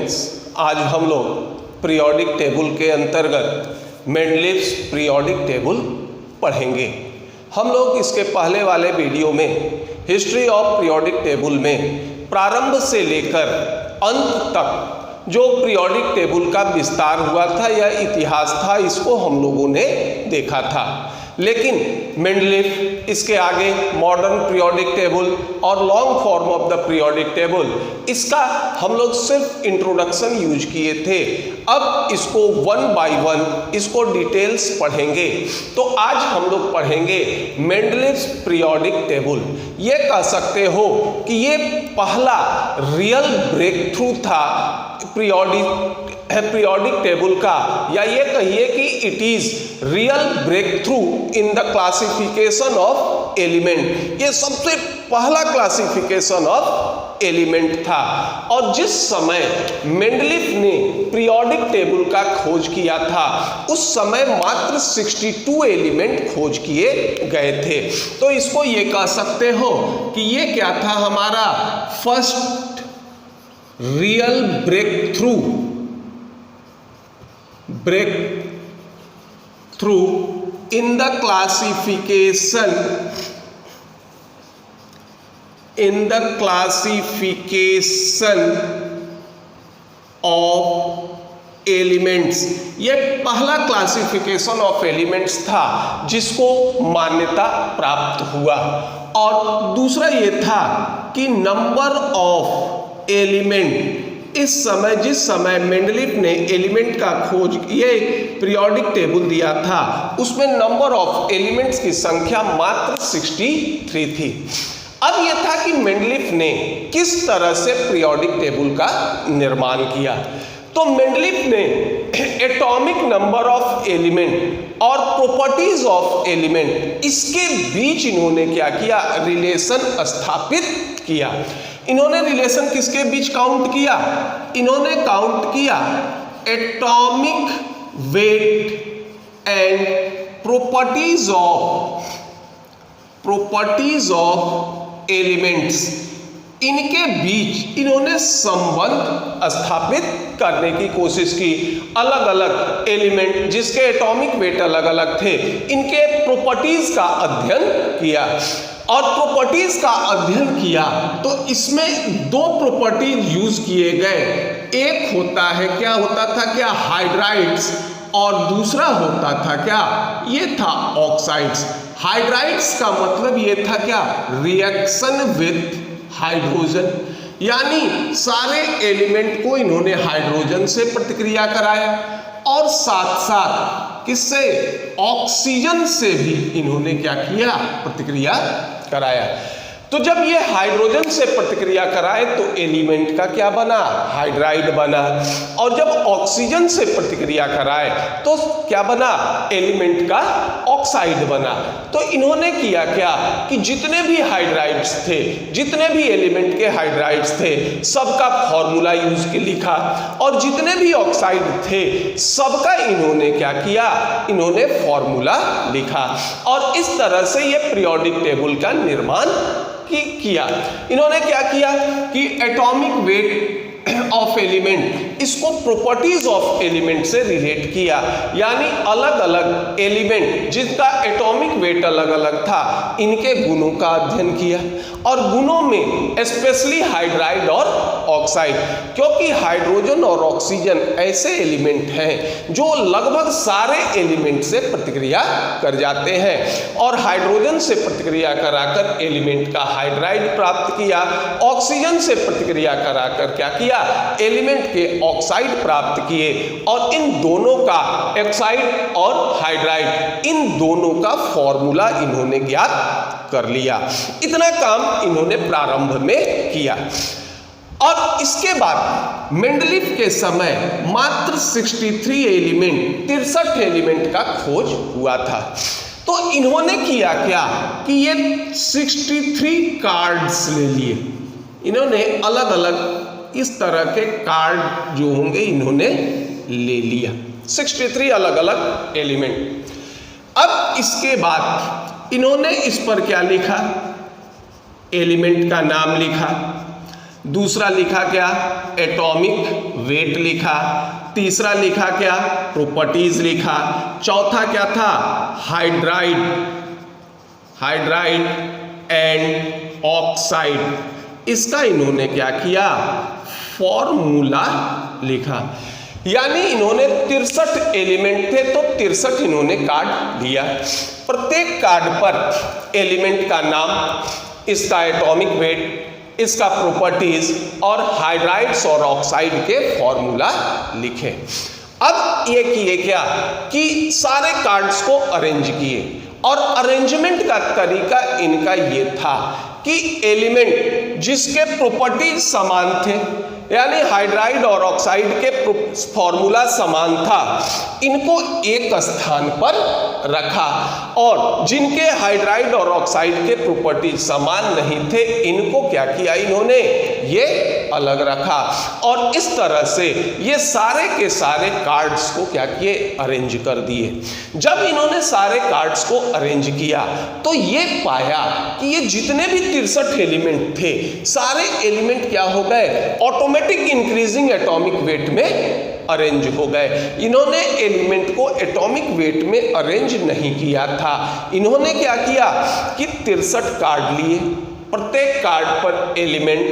Students, आज हम लोग पीरियोडिक टेबल के अंतर्गत मेंडलीव्स पीरियोडिक टेबल पढ़ेंगे। हम लोग इसके पहले वाले वीडियो में हिस्ट्री ऑफ पीरियोडिक टेबल में प्रारंभ से लेकर अंत तक जो पीरियोडिक टेबल का विस्तार हुआ था या इतिहास था, इसको हम लोगों ने देखा था। लेकिन मेंडलीव इसके आगे मॉडर्न पीरियोडिक टेबल और long form of the periodic table, इसका हम लोग सिर्फ इंट्रोडक्शन यूज किए थे। अब इसको वन बाय वन इसको डिटेल्स पढ़ेंगे। तो आज हम लोग पढ़ेंगे मेंडलीव्स पीरियोडिक टेबल। ये कह सकते हो कि ये पहला रियल ब्रेक थ्रू था पीरियोडिक टेबल का, या ये कहिए कि it is real breakthrough in the classification of element. ये सबसे पहला क्लासिफिकेशन ऑफ एलिमेंट था। और जिस समय मेंडलीव ने पीरियोडिक टेबल का खोज किया था, उस समय मात्र 62 एलिमेंट खोज किए गए थे। तो इसको ये कह सकते हो कि ये क्या था, हमारा first real breakthrough in the classification of elements. ये पहला क्लासिफिकेशन ऑफ एलिमेंट्स था जिसको मान्यता प्राप्त हुआ। और दूसरा ये था कि नंबर ऑफ एलिमेंट, इस समय जिस समय मेंडलीव ने एलिमेंट का खोज, ये पीरियोडिक टेबल दिया था, उसमें नंबर ऑफ एलिमेंट्स की संख्या मात्र 63 थी। अब यह था कि मेंडलीव ने किस तरह से पीरियोडिक टेबल का निर्माण किया। तो मेंडलीव ने एटॉमिक नंबर ऑफ एलिमेंट और प्रॉपर्टीज ऑफ एलिमेंट, इसके बीच इन्होंने क्या किया, रिलेशन स्थापित किया। इन्होंने रिलेशन किसके बीच काउंट किया, इन्होंने काउंट किया atomic weight and properties of elements. इनके बीच इन्होंने संबंध स्थापित करने की कोशिश की। अलग अलग एलिमेंट जिसके एटॉमिक वेट अलग अलग थे, इनके प्रॉपर्टीज का अध्ययन किया। और प्रॉपर्टीज का अध्ययन किया तो इसमें दो प्रॉपर्टीज यूज किए गए। एक होता है, क्या होता था, क्या हाइड्राइड्स, और दूसरा होता था क्या, ये था ऑक्साइड्स। हाइड्राइड्स का मतलब ये था क्या, रिएक्शन विथ हाइड्रोजन, यानी सारे एलिमेंट को इन्होंने हाइड्रोजन से प्रतिक्रिया कराया और साथ साथ किससे, ऑक्सीजन से भी इन्होंने क्या किया, प्रतिक्रिया कराया। तो जब ये हाइड्रोजन से प्रतिक्रिया कराए तो एलिमेंट का क्या बना, हाइड्राइड बना। और जब ऑक्सीजन से प्रतिक्रिया कराए तो क्या बना, एलिमेंट का ऑक्साइड बना। तो इन्होंने किया क्या कि जितने भी हाइड्राइड्स थे, जितने भी एलिमेंट के हाइड्राइड्स थे, सबका फॉर्मूला यूज के लिखा, और जितने भी ऑक्साइड थे सबका इन्होंने क्या किया, इन्होंने फॉर्मूला लिखा। और इस तरह से ये पीरियोडिक टेबल का निर्माण किया। इन्होंने क्या किया कि एटॉमिक वेट ऑफ एलिमेंट, इसको प्रॉपर्टीज ऑफ एलिमेंट से रिलेट किया, यानी अलग अलग एलिमेंट जिनका एटॉमिक वेट अलग अलग था, इनके गुणों का अध्ययन किया। और गुणों में स्पेशली हाइड्राइड और ऑक्साइड, क्योंकि हाइड्रोजन और ऑक्सीजन ऐसे एलिमेंट हैं जो लगभग सारे एलिमेंट से प्रतिक्रिया कर जाते हैं। और हाइड्रोजन से प्रतिक्रिया कराकर एलिमेंट का हाइड्राइड प्राप्त किया, ऑक्सीजन से प्रतिक्रिया कराकर क्या किया, एलिमेंट के ऑक्साइड प्राप्त किए। और इन दोनों का, ऑक्साइड और हाइड्राइड, इन दोनों का फॉर्मूला इन्होंने ज्ञात कर लिया। इतना काम इन्होंने प्रारंभ में किया। और इसके बाद मेंडलीव के समय मात्र 63 एलिमेंट, 63 एलिमेंट का खोज हुआ था। तो इन्होंने किया क्या कि ये 63 कार्ड्स ले लिए। इन्होंने अलग अलग इस तरह के कार्ड जो होंगे इन्होंने ले लिया, 63 अलग अलग एलिमेंट। अब इसके बाद इन्होंने इस पर क्या लिखा, एलिमेंट का नाम लिखा, दूसरा लिखा क्या, एटॉमिक वेट लिखा, तीसरा लिखा क्या, प्रॉपर्टीज लिखा, चौथा क्या था, हाइड्राइड एंड ऑक्साइड। इसका इन्होंने क्या किया, फॉर्मूला लिखा। यानी इन्होंने 63 एलिमेंट थे तो 63 इन्होंने कार्ड दिया। प्रत्येक कार्ड पर एलिमेंट का नाम, इसका एटॉमिक वेट, इसका प्रॉपर्टीज और हाइड्राइड्स और ऑक्साइड के फॉर्मूला लिखे। अब ये किए क्या कि सारे कार्ड्स को अरेंज किए, और अरेंजमेंट का तरीका इनका ये था कि एलिमेंट जिसके प्रॉपर्टीज समान थे, यानी हाइड्राइड और ऑक्साइड के फॉर्मूला समान था, इनको एक स्थान पर रखा, और जिनके हाइड्राइड और ऑक्साइड के प्रॉपर्टीज समान नहीं थे, इनको क्या किया इन्होंने, ये अलग रखा। और इस तरह से ये सारे के सारे कार्ड्स को क्या किए, अरेंज कर दिए। जब इन्होंने सारे कार्ड्स को अरेंज किया तो ये पाया कि ये जितने भी 63 एलिमेंट थे, सारे एलिमेंट क्या हो गए, ऑटोमेटिक इंक्रीजिंग एटॉमिक वेट में अरेंज हो गए। इन्होंने एलिमेंट को एटॉमिक वेट में अरेंज नहीं किया था। इन्होंने क्या किया कि 63 कार्ड लिए, प्रत्येक कार्ड पर एलिमेंट,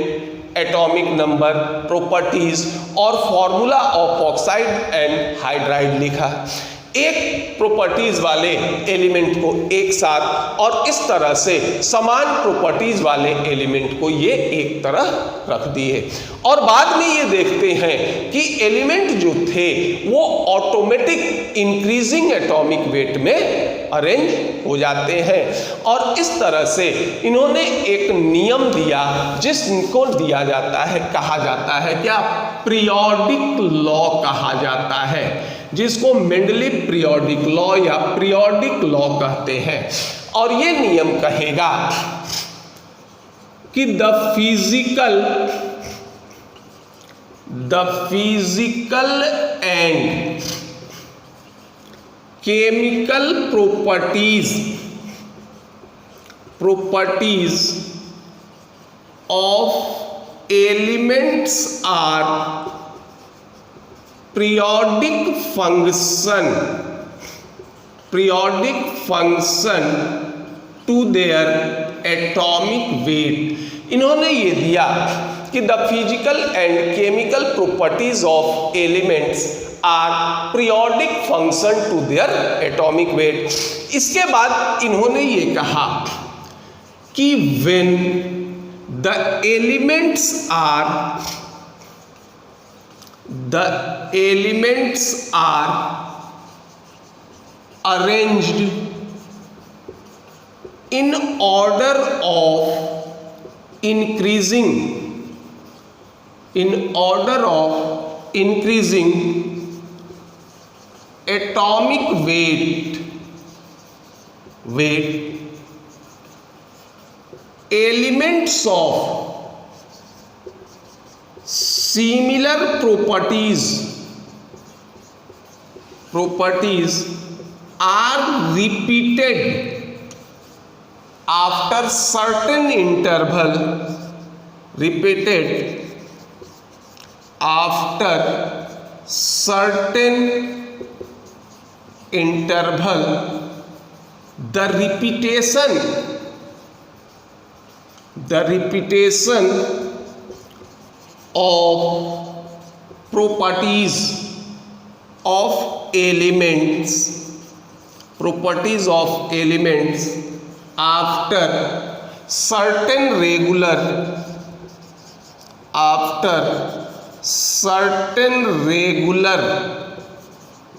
एटॉमिक नंबर, प्रॉपर्टीज और formula of oxide and hydride लिखा। एक प्रॉपर्टीज वाले एलिमेंट को एक साथ, और इस तरह से समान प्रॉपर्टीज वाले एलिमेंट को ये एक तरह रख दिए। और बाद में ये देखते हैं कि एलिमेंट जो थे वो ऑटोमेटिक इंक्रीजिंग एटॉमिक वेट में अरेंज हो जाते हैं। और इस तरह से इन्होंने एक नियम दिया, जिसको दिया जाता है, कहा जाता है क्या, पीरियोडिक लॉ कहा जाता है, जिसको मेंडलीव पीरियोडिक लॉ या पीरियोडिक लॉ कहते हैं। और ये नियम कहेगा कि the physical and chemical properties of elements are periodic function to their atomic weight। इन्होंने ये दिया कि the physical and chemical properties of elements are periodic function to their atomic weight. इसके बाद इन्होंने ये कहा कि when the elements are arranged in order of increasing atomic weight, elements of similar properties are repeated after certain interval, the repetition of properties of elements after certain regular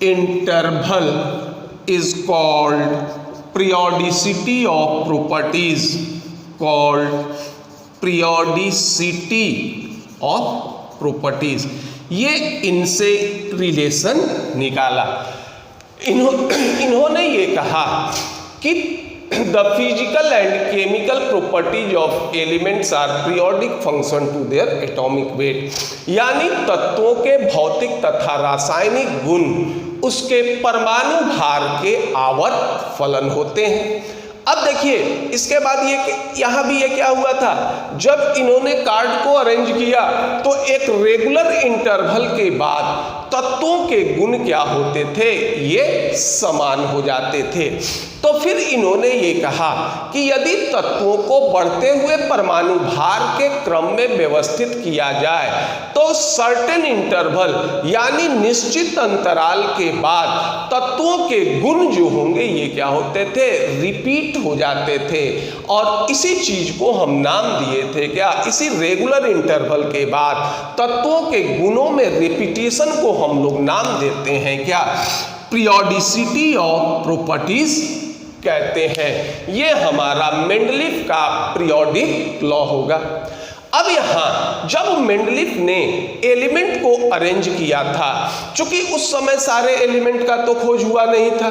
interval is called periodicity of properties, ये इनसे relation निकाला। इन्होंने ये कहा कि the physical and chemical properties of elements are periodic function to their atomic weight, यानी तत्वों के भौतिक तथा रासायनिक गुण उसके परमाणु भार के आवर्त फलन होते हैं। अब देखिए इसके बाद ये यहाँ भी ये क्या हुआ था, जब इन्होंने कार्ड को अरेंज किया तो एक रेगुलर इंटरवल के बाद तत्वों के गुण क्या होते थे, ये समान हो जाते थे। तो फिर इन्होंने ये कहा कि यदि तत्वों को बढ़ते हुए परमाणु भार के क्रम में व्यवस्थित किया जाए तो सर्टेन इंटरवल यानी निश्चित अंतराल के बाद तत्वों के गुण जो होंगे ये क्या होते थे, रिपीट हो जाते थे। और इसी चीज को हम नाम दिए थे क्या, इसी रेगुलर इंटरवल के बाद तत्वों के गुणों में रिपीटेशन को हम लोग नाम देते हैं क्या, पीरियोडिसिटी ऑफ प्रॉपर्टीज कहते हैं। ये हमारा मेंडलीफ का पीरियोडिक लॉ होगा। अब यहाँ जब मेंडलीफ ने एलिमेंट को अरेंज किया था, चूंकि उस समय सारे एलिमेंट का तो खोज हुआ नहीं था,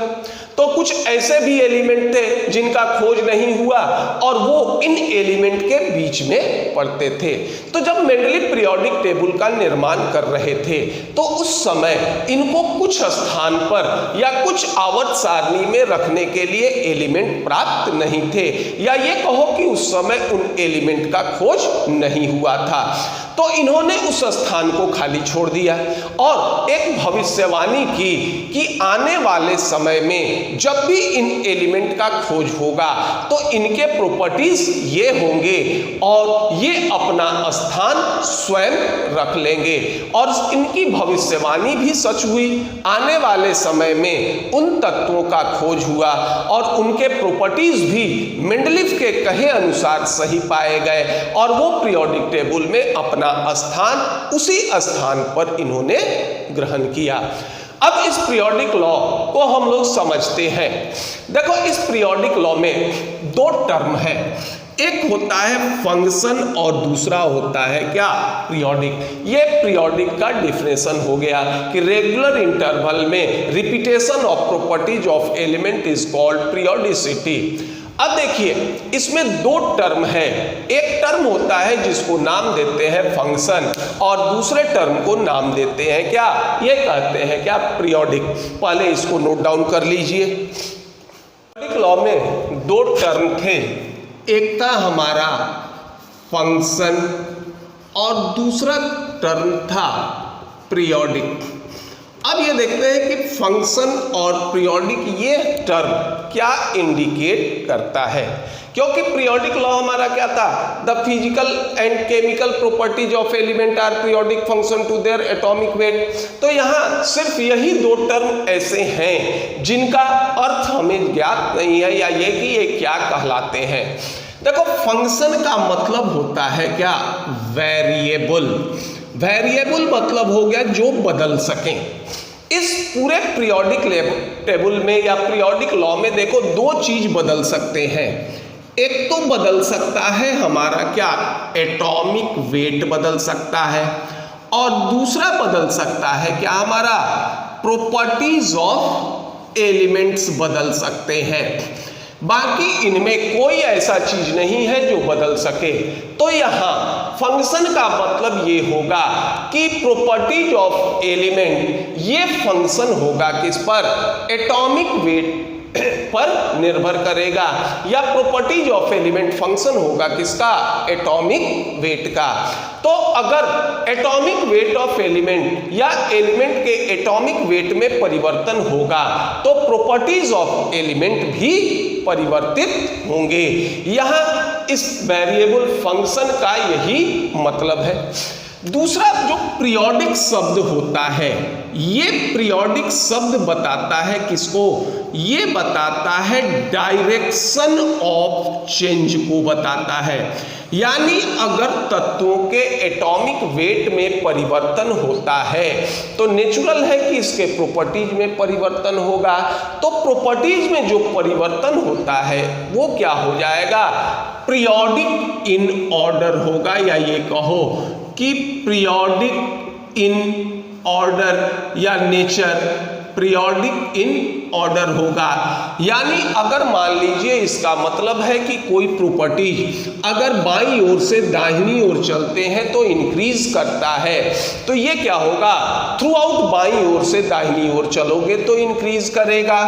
तो कुछ ऐसे भी एलिमेंट थे जिनका खोज नहीं हुआ और वो इन एलिमेंट के बीच में पड़ते थे। तो जब मेंडलीफ पीरियोडिक टेबल का निर्माण कर रहे थे तो उस समय इनको कुछ स्थान पर या कुछ आवर्त सारणी में रखने के लिए एलिमेंट प्राप्त नहीं थे, या ये कहो कि उस समय उन एलिमेंट का खोज नहीं हुआ था। तो इन्होंने उस स्थान को खाली छोड़ दिया और एक भविष्यवाणी की कि आने वाले समय में जब भी इन एलिमेंट का खोज होगा तो इनके प्रॉपर्टीज ये होंगे और ये अपना स्थान स्वयं रख लेंगे। और इनकी भविष्यवाणी भी सच हुई। आने वाले समय में उन तत्वों का खोज हुआ और उनके प्रॉपर्टीज भी मेंडलीफ के कहे अनुसार सही पाए गए और वो पीरियोडिक टेबल में अपना स्थान उसी स्थान पर इन्होंने ग्रहण किया। अब इस पीरियोडिक लॉ को हम लोग समझते हैं। देखो इस पीरियोडिक लॉ में दो टर्म है, एक होता है फंक्शन और दूसरा होता है क्या, पीरियोडिक। ये पीरियोडिक का डिफिनेशन हो गया कि रेगुलर इंटरवल में repetition of properties of element is called periodicity. अब देखिए इसमें दो टर्म है, एक टर्म होता है जिसको नाम देते हैं फंक्शन और दूसरे टर्म को नाम देते हैं क्या, ये कहते हैं क्या, पीरियोडिक। पहले इसको नोट डाउन कर लीजिए। पीरियोडिक लॉ में दो टर्म थे, एक था हमारा फंक्शन और दूसरा टर्म था पीरियोडिक। अब ये देखते हैं कि फंक्शन और पीरियोडिक ये टर्म क्या इंडिकेट करता है, क्योंकि पीरियोडिक लॉ हमारा क्या था, the physical and chemical properties of element are periodic function to their atomic weight. तो यहाँ सिर्फ यही दो टर्म ऐसे हैं जिनका अर्थ हमें ज्ञात नहीं है या ये कि ये क्या कहलाते हैं। देखो फंक्शन का मतलब होता है क्या, वेरिएबल। वेरिएबल मतलब हो गया जो बदल सकें। इस पूरे पीरियोडिक टेबल में या पीरियोडिक लॉ में देखो दो चीज बदल सकते हैं। एक तो बदल सकता है हमारा क्या, एटॉमिक वेट बदल सकता है, और दूसरा बदल सकता है क्या, हमारा प्रॉपर्टीज ऑफ एलिमेंट्स बदल सकते हैं। बाकी इनमें कोई ऐसा चीज नहीं है जो बदल सके। तो यहाँ फंक्शन का मतलब ये होगा कि प्रॉपर्टीज ऑफ एलिमेंट ये फंक्शन होगा किस पर, एटॉमिक वेट पर निर्भर करेगा, या प्रॉपर्टीज ऑफ एलिमेंट फंक्शन होगा किसका, एटॉमिक वेट का। तो अगर एटॉमिक वेट ऑफ एलिमेंट या एलिमेंट के एटॉमिक वेट में परिवर्तन होगा तो प्रॉपर्टीज ऑफ एलिमेंट भी परिवर्तित होंगे। यहाँ इस वेरिएबल फंक्शन का यही मतलब है। दूसरा जो पीरियोडिक शब्द होता है, ये पीरियोडिक शब्द बताता है किसको, ये बताता है डायरेक्शन ऑफ चेंज को बताता है। यानी अगर तत्वों के एटॉमिक वेट में परिवर्तन होता है तो नेचुरल है कि इसके प्रॉपर्टीज में परिवर्तन होगा। तो प्रॉपर्टीज में जो परिवर्तन होता है वो क्या हो जाएगा, पीरियोडिक इन ऑर्डर होगा, या ये कहो कि पीरियोडिक इन ऑर्डर या नेचर, पीरियोडिक इन ऑर्डर होगा। यानी अगर मान लीजिए इसका मतलब है कि कोई प्रॉपर्टीज अगर बाईं ओर से दाहिनी ओर चलते हैं तो इंक्रीज करता है, तो ये क्या होगा, थ्रू आउट बाईं ओर से दाहिनी ओर चलोगे तो इंक्रीज करेगा।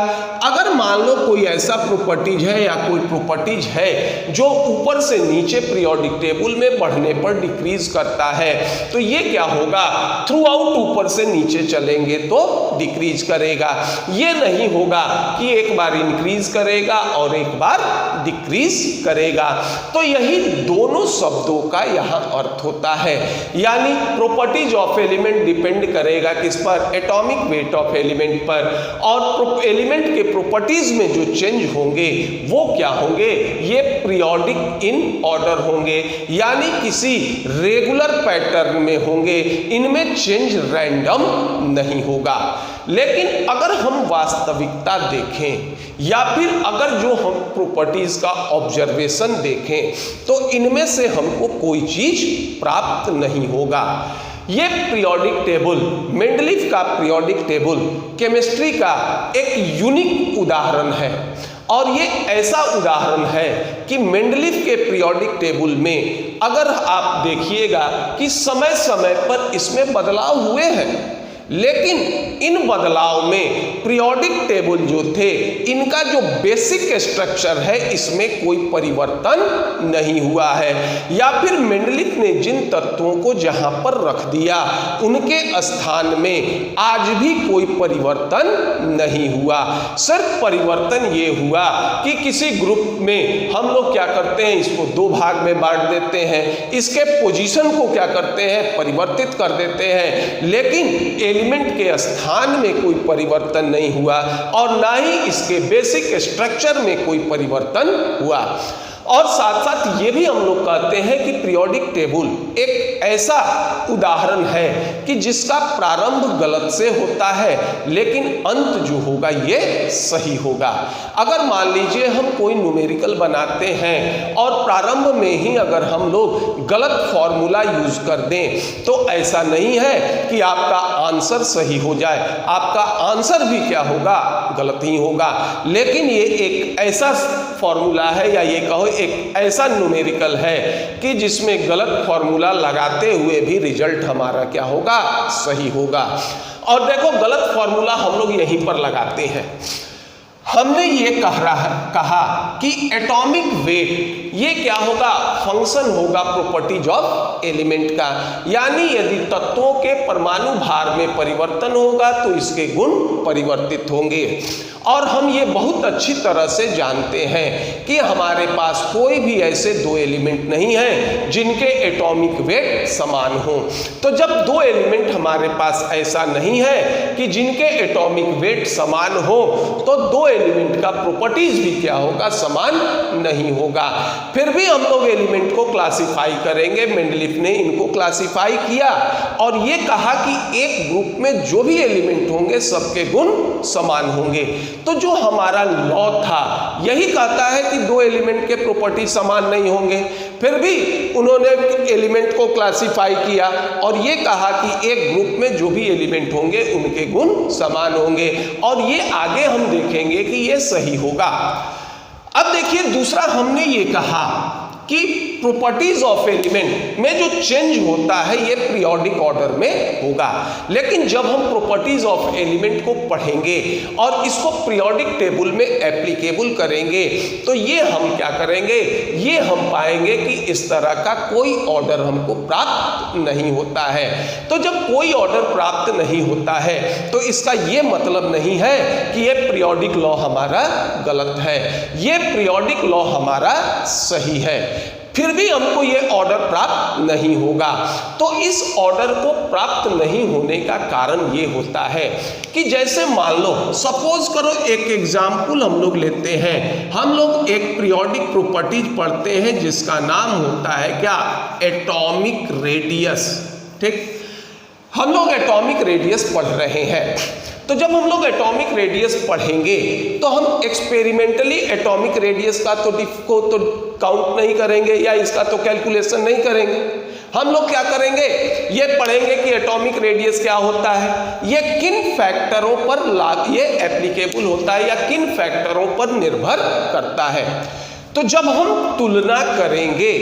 अगर मान लो कोई ऐसा प्रॉपर्टीज है या कोई प्रॉपर्टीज है जो ऊपर से नीचे पीरियोडिक टेबल में बढ़ने पर डिक्रीज करता है, तो ये क्या होगा, थ्रू आउट ऊपर से नीचे चलेंगे तो डिक्रीज करेगा। ये नहीं होगा कि एक बार इंक्रीज करेगा और एक बार डिक्रीज करेगा। तो यही दोनों शब्दों का यहाँ अर्थ होता है। यानी प्रॉपर्टीज ऑफ एलिमेंट डिपेंड करेगा किस पर, एटॉमिक वेट ऑफ एलिमेंट पर, और एलिमेंट के प्रॉपर्टीज में जो चेंज होंगे वो क्या होंगे, ये पीरियोडिक इन ऑर्डर होंगे, यानी किसी रेगुलर पैटर्न में होंगे, इनमें चेंज रैंडम नहीं होगा। लेकिन अगर हम वास्तविकता देखें या फिर अगर जो हम प्रॉपर्टीज का ऑब्जर्वेशन देखें तो इनमें से हमको कोई चीज प्राप्त नहीं होगा। ये पीरियोडिक टेबल, मेंडलीफ का पीरियोडिक टेबल केमिस्ट्री का एक यूनिक उदाहरण है, और ये ऐसा उदाहरण है कि मेंडलीफ के पीरियोडिक टेबल में अगर आप देखिएगा कि समय समय पर इसमें बदलाव हुए हैं, लेकिन इन बदलाव में पीरियोडिक टेबल जो थे इनका जो बेसिक स्ट्रक्चर है इसमें कोई परिवर्तन नहीं हुआ है, या फिर मेंडलीफ ने जिन तत्वों को जहां पर रख दिया उनके स्थान में आज भी कोई परिवर्तन नहीं हुआ। सिर्फ परिवर्तन ये हुआ कि किसी ग्रुप में हम लोग क्या करते हैं, इसको दो भाग में बांट देते हैं, इसके पोजीशन को क्या करते हैं, परिवर्तित कर देते हैं, लेकिन एलिमेंट के स्थान में कोई परिवर्तन नहीं हुआ और ना ही इसके बेसिक स्ट्रक्चर में कोई परिवर्तन हुआ। और साथ साथ ये भी हम लोग कहते हैं कि पीरियोडिक टेबल एक ऐसा उदाहरण है कि जिसका प्रारंभ गलत से होता है लेकिन अंत जो होगा ये सही होगा। अगर मान लीजिए हम कोई न्यूमेरिकल बनाते हैं और प्रारंभ में ही अगर हम लोग गलत फॉर्मूला यूज कर दें तो ऐसा नहीं है कि आपका आंसर सही हो जाए, आपका आंसर भी क्या होगा, गलत ही होगा। लेकिन ये एक ऐसा फॉर्मूला है या ये कहो एक ऐसा न्यूमेरिकल है कि जिसमें गलत फॉर्मूला लगाते हुए भी रिजल्ट हमारा क्या होगा, सही होगा। और देखो गलत फॉर्मूला हम लोग यहीं पर लगाते हैं। हमने ये कहा कि एटॉमिक वेट ये क्या होगा, फंक्शन होगा प्रॉपर्टीज ऑफ एलिमेंट का, यानी यदि तत्वों के परमाणु भार में परिवर्तन होगा तो इसके गुण परिवर्तित होंगे। और हम ये बहुत अच्छी तरह से जानते हैं कि हमारे पास कोई भी ऐसे दो एलिमेंट नहीं है जिनके एटॉमिक वेट समान हो। तो जब दो एलिमेंट हमारे पास ऐसा नहीं है कि जिनके एटॉमिक वेट समान हो तो दो एलिमेंट का प्रॉपर्टीज भी क्या होगा, समान नहीं होगा। फिर भी हम लोग एलिमेंट को क्लासिफाई करेंगे। मेंडलीफ ने इनको क्लासिफाई किया और ये कहा कि एक ग्रुप में जो भी एलिमेंट होंगे सबके गुण समान होंगे। तो जो हमारा लॉ था यही कहता है कि दो एलिमेंट के प्रॉपर्टी समान नहीं होंगे। फिर भी उन्होंने एलिमेंट को क्लासिफाई किया और ये कहा कि एक ग्रुप में जो भी एलिमेंट होंगे उनके गुण समान होंगे, और ये आगे हम देखेंगे कि ये सही होगा। अब देखिए दूसरा हमने ये कहा कि प्रॉपर्टीज ऑफ एलिमेंट में जो चेंज होता है ये पीरियोडिक ऑर्डर में होगा। लेकिन जब हम प्रॉपर्टीज ऑफ एलिमेंट को पढ़ेंगे और इसको पीरियोडिक टेबल में एप्लीकेबल करेंगे तो ये हम क्या करेंगे, ये हम पाएंगे कि इस तरह का कोई ऑर्डर हमको प्राप्त नहीं होता है। तो जब कोई ऑर्डर प्राप्त नहीं होता है तो इसका ये मतलब नहीं है कि ये पीरियोडिक लॉ हमारा गलत है, ये पीरियोडिक लॉ हमारा सही है। फिर भी हमको ये ऑर्डर प्राप्त नहीं होगा। तो इस ऑर्डर को प्राप्त नहीं होने का कारण ये होता है कि जैसे मान लो, सपोज करो एक एग्जाम्पल हम लोग लेते हैं। हम लोग एक पीरियोडिक प्रॉपर्टीज पढ़ते हैं जिसका नाम होता है क्या, एटॉमिक रेडियस। ठीक, हम लोग एटॉमिक रेडियस पढ़ रहे हैं। तो जब हम लोग एटॉमिक रेडियस पढ़ेंगे तो हम एक्सपेरिमेंटली एटॉमिक रेडियस का तो काउंट नहीं करेंगे या इसका तो कैलकुलेशन नहीं करेंगे। हम लोग क्या करेंगे, ये पढ़ेंगे कि एटॉमिक रेडियस क्या होता है, ये किन फैक्टरों पर ये एप्लीकेबल होता है या किन फैक्टरों पर निर्भर करता है। तो जब हम तुलना करेंगे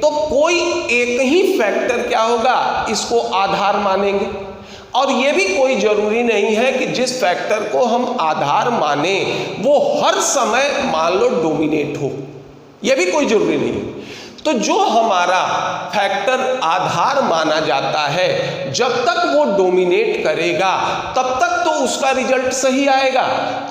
तो कोई एक ही फैक्टर क्या होगा, इसको आधार मानेंगे। और ये भी कोई जरूरी नहीं है कि जिस फैक्टर को हम आधार माने वो हर समय मान लो डोमिनेट हो, ये भी कोई जरूरी नहीं है। तो जो हमारा फैक्टर आधार माना जाता है, जब तक वो डोमिनेट करेगा तब तक तो उसका रिजल्ट सही आएगा,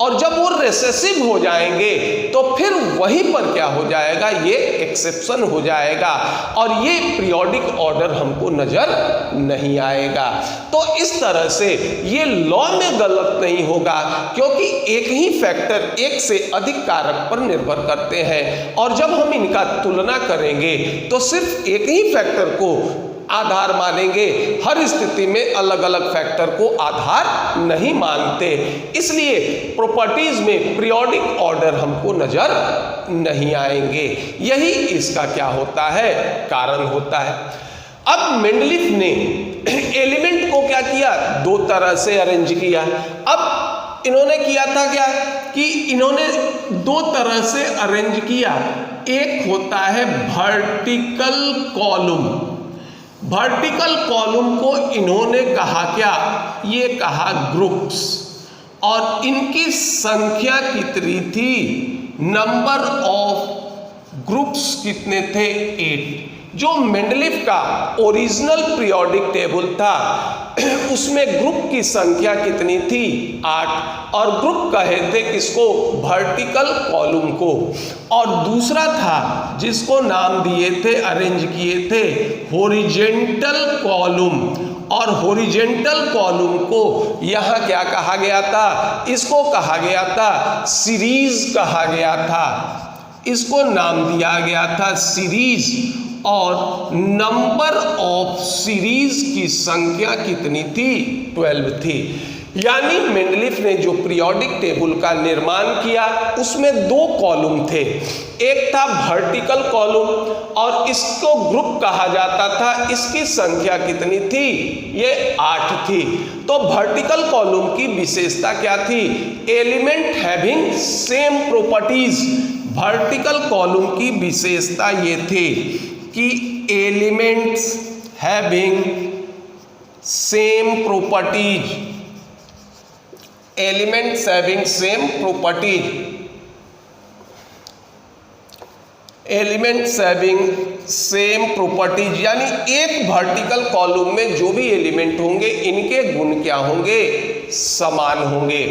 और जब वो रिसेसिव हो जाएंगे तो फिर वहीं पर क्या हो जाएगा, ये एक्सेप्शन हो जाएगा और ये पीरियोडिक ऑर्डर हमको नजर नहीं आएगा। तो इस तरह से ये लॉ में गलत नहीं होगा, क्योंकि एक ही फैक्टर एक से अधिक कारक पर निर्भर करते हैं, और जब हम इनका तुलना करेंगे तो सिर्फ एक ही फैक्टर को आधार मानेंगे, हर स्थिति में अलग अलग फैक्टर को आधार नहीं मानते। इसलिए प्रॉपर्टीज में पीरियोडिक ऑर्डर हमको नजर नहीं आएंगे। यही इसका क्या होता है, कारण होता है। अब मेंडलीफ ने एलिमेंट को क्या किया, दो तरह से अरेंज किया। अब इन्होंने किया था क्या कि इन्होंने दो तरह से अरेंज किया। एक होता है वर्टिकल कॉलम। वर्टिकल कॉलम को इन्होंने कहा क्या, ये कहा ग्रुप्स, और इनकी संख्या कितनी थी, नंबर ऑफ ग्रुप्स कितने थे, 8। जो मेंडलीफ का ओरिजिनल पीरियोडिक टेबल था उसमें ग्रुप की संख्या कितनी थी, 8, और ग्रुप कहे थे किसको, वर्टिकल कॉलम को। और दूसरा था जिसको नाम दिए थे, अरेंज किए थे, हॉरिजॉन्टल कॉलम, और हॉरिजॉन्टल कॉलम को यहाँ क्या कहा गया था, इसको कहा गया था सीरीज कहा गया था, इसको नाम दिया गया था सीरीज। और नंबर ऑफ सीरीज की संख्या कितनी थी, 12 थी। यानी मेंडलीफ ने जो पीरियोडिक टेबल का निर्माण किया उसमें दो कॉलम थे, एक था वर्टिकल कॉलम और इसको ग्रुप कहा जाता था, इसकी संख्या कितनी थी, ये 8 थी। तो वर्टिकल कॉलम की विशेषता क्या थी, element having same properties. Vertical column की विशेषता ये थी कि elements having same properties, elements having same properties, elements having same properties, यानी एक वर्टिकल कॉलम में जो भी एलिमेंट होंगे इनके गुण क्या होंगे, समान होंगे।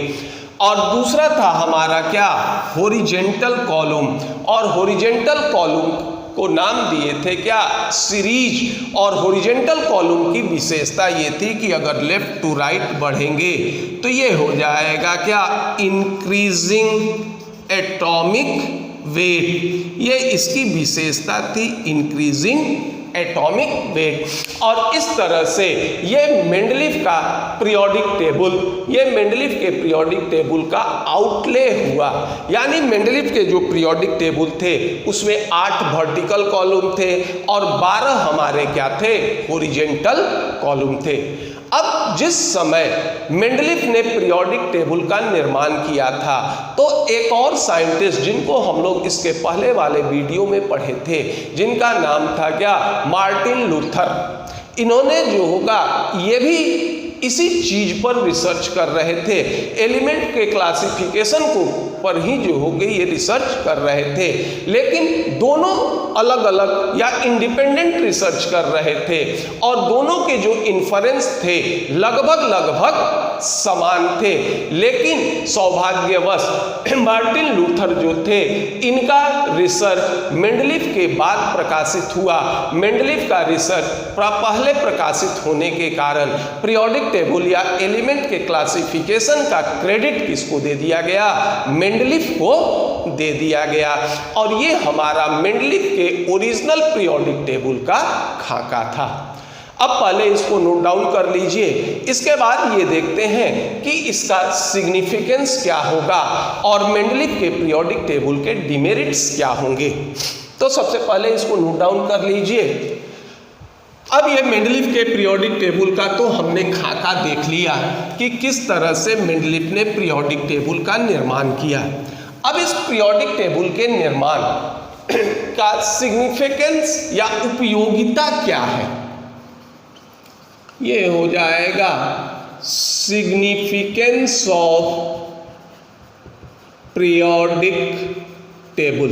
और दूसरा था हमारा क्या, हॉरिजॉन्टल कॉलम, और हॉरिजॉन्टल कॉलम को नाम दिए थे क्या, सीरीज। और हॉरिजॉन्टल कॉलम की विशेषता ये थी कि अगर लेफ्ट टू राइट बढ़ेंगे तो ये हो जाएगा क्या, इंक्रीजिंग एटॉमिक वेट, ये इसकी विशेषता थी, इंक्रीजिंग एटॉमिक वेट। और इस तरह से ये मेंडलीफ का पीरियोडिक टेबल, ये मेंडलीफ के पीरियोडिक टेबल का आउटले हुआ। यानी मेंडलीफ के जो पीरियोडिक टेबल थे उसमें 8 वर्टिकल कॉलम थे और 12 हमारे क्या थे, हॉरिजॉन्टल कॉलम थे। अब जिस समय मेंडलीफ ने पीरियोडिक टेबल का निर्माण किया था तो एक और साइंटिस्ट जिनको हम लोग इसके पहले वाले वीडियो में पढ़े थे, जिनका नाम था क्या, मार्टिन लूथर। इन्होंने जो होगा ये भी इसी चीज पर रिसर्च कर रहे थे, एलिमेंट के क्लासिफिकेशन को पर ही जो हो गई ये रिसर्च कर रहे थे, लेकिन दोनों अलग अलग या इंडिपेंडेंट रिसर्च कर रहे थे और दोनों के जो इन्फरेंस थे लगभग समान थे। लेकिन सौभाग्यवश मार्टिन लूथर जो थे इनका रिसर्च मेंडलीफ के बाद प्रकाशित हुआ। मेंडलीफ का रिसर्च पहले प्रकाशित होने के कारण पीरियोडिक टेबल या एलिमेंट के क्लासिफिकेशन का क्रेडिट किसको दे दिया गया, मेंडलीफ को दे दिया गया। और ये हमारा मेंडलीफ के ओरिजिनल पीरियोडिक टेबल का खाका था। अब पहले इसको नोट डाउन कर लीजिए, इसके बाद ये देखते हैं कि इसका सिग्निफिकेंस क्या होगा और मेंडलीफ के पीरियोडिक टेबल के डिमेरिट्स क्या होंगे। तो सबसे पहले इसको नोट डाउन कर लीजिए। अब ये मेंडलीफ के पीरियोडिक टेबल का तो हमने खाका देख लिया कि किस तरह से मेंडलीफ ने पीरियोडिक टेबल का निर्माण किया। अब इस पीरियोडिक टेबल के निर्माण का सिग्निफिकेंस या उपयोगिता क्या है, ये हो जाएगा significance of periodic table.